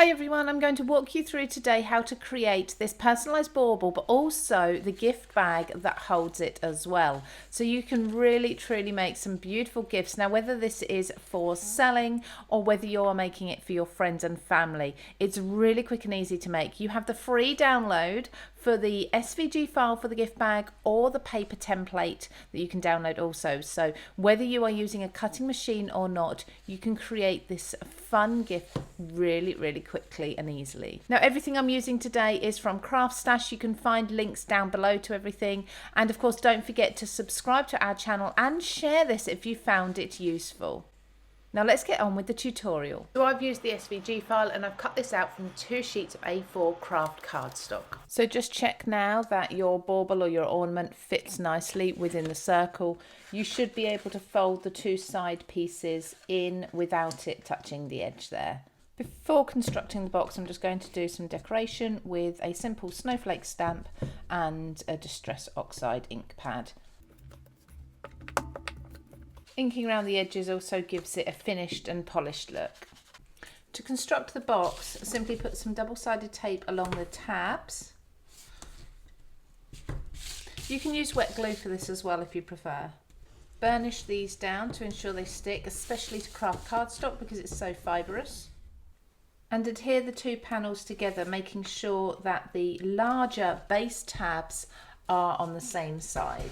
Hi everyone, I'm going to walk you through today how to create this personalised bauble, but also the gift bag that holds it as well. So you can really truly make some beautiful gifts. Now, whether this is for selling or whether you're making it for your friends and family, it's really quick and easy to make. You have the free download for the SVG file for the gift bag or the paper template that you can download also. So whether you are using a cutting machine or not, you can create this fun gift really quickly and easily. Now, everything I'm using today is from CraftStash. You can find links down below to everything. And of course, don't forget to subscribe to our channel and share this if you found it useful. Now let's get on with the tutorial. So I've used the SVG file and I've cut this out from 2 sheets of A4 craft cardstock. So just check now that your bauble or your ornament fits nicely within the circle. You should be able to fold the 2 side pieces in without it touching the edge there. Before constructing the box, I'm just going to do some decoration with a simple snowflake stamp and a Distress Oxide ink pad. Inking around the edges also gives it a finished and polished look. To construct the box, simply put some double-sided tape along the tabs. You can use wet glue for this as well if you prefer. Burnish these down to ensure they stick, especially to craft cardstock because it's so fibrous. And adhere the 2 panels together, making sure that the larger base tabs are on the same side.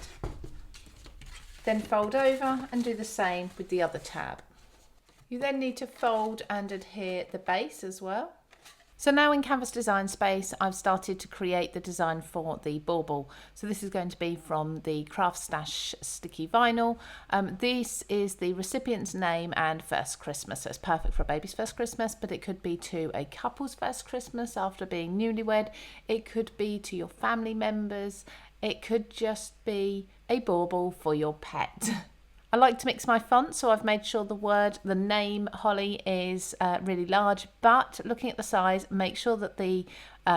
Then fold over and do the same with the other tab. You then need to fold and adhere the base as well. So now in Canvas Design Space, I've started to create the design for the bauble. So this is going to be from the CraftStash sticky vinyl. This is the recipient's name and first Christmas. So it's perfect for a baby's first Christmas, but it could be to a couple's first Christmas after being newlywed. It could be to your family members. It could just be a bauble for your pet. I like to mix my font, so I've made sure the name Holly is really large, but looking at the size, make sure that the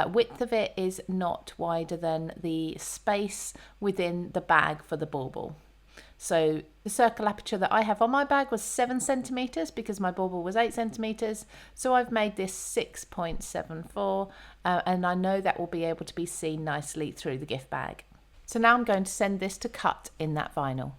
width of it is not wider than the space within the bag for the bauble. So the circle aperture that I have on my bag was 7 centimeters because my bauble was 8 centimeters. So I've made this 6.74 and I know that will be able to be seen nicely through the gift bag. So now I'm going to send this to cut in that vinyl.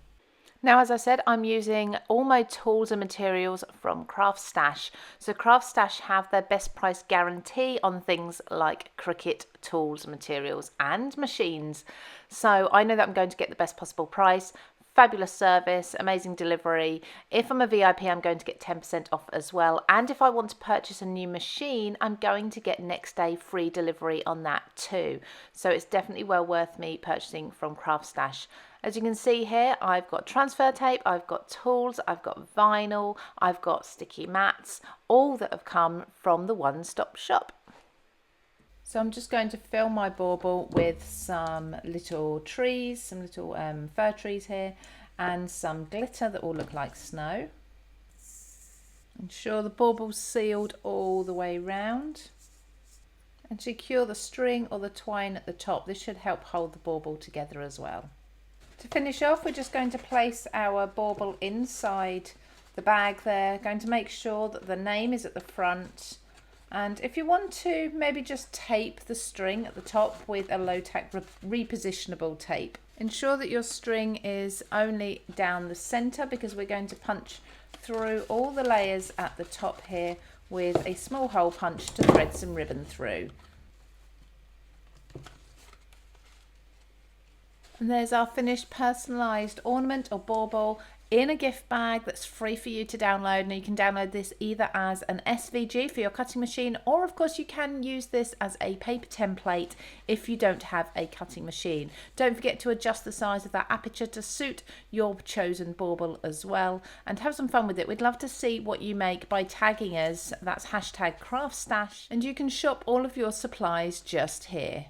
Now, as I said, I'm using all my tools and materials from CraftStash. So CraftStash have their best price guarantee on things like Cricut tools, materials and machines. So I know that I'm going to get the best possible price. Fabulous service, amazing delivery. If I'm a VIP, I'm going to get 10% off as well. And if I want to purchase a new machine, I'm going to get next day free delivery on that too. So it's definitely well worth me purchasing from CraftStash. As you can see here, I've got transfer tape, I've got tools, I've got vinyl, I've got sticky mats, all that have come from the one-stop shop. So I'm just going to fill my bauble with some little trees, some little fir trees here, and some glitter that will look like snow. Ensure the bauble's sealed all the way round. And secure the string or the twine at the top. This should help hold the bauble together as well. To finish off, we're just going to place our bauble inside the bag there. Going to make sure that the name is at the front. And if you want to, maybe just tape the string at the top with a low-tack repositionable tape. Ensure that your string is only down the center because we're going to punch through all the layers at the top here with a small hole punch to thread some ribbon through. And there's our finished personalised ornament or bauble in a gift bag that's free for you to download. And you can download this either as an SVG for your cutting machine, or of course you can use this as a paper template if you don't have a cutting machine. Don't forget to adjust the size of that aperture to suit your chosen bauble as well, and have some fun with it. We'd love to see what you make by tagging us. That's #CraftStash, and you can shop all of your supplies just here.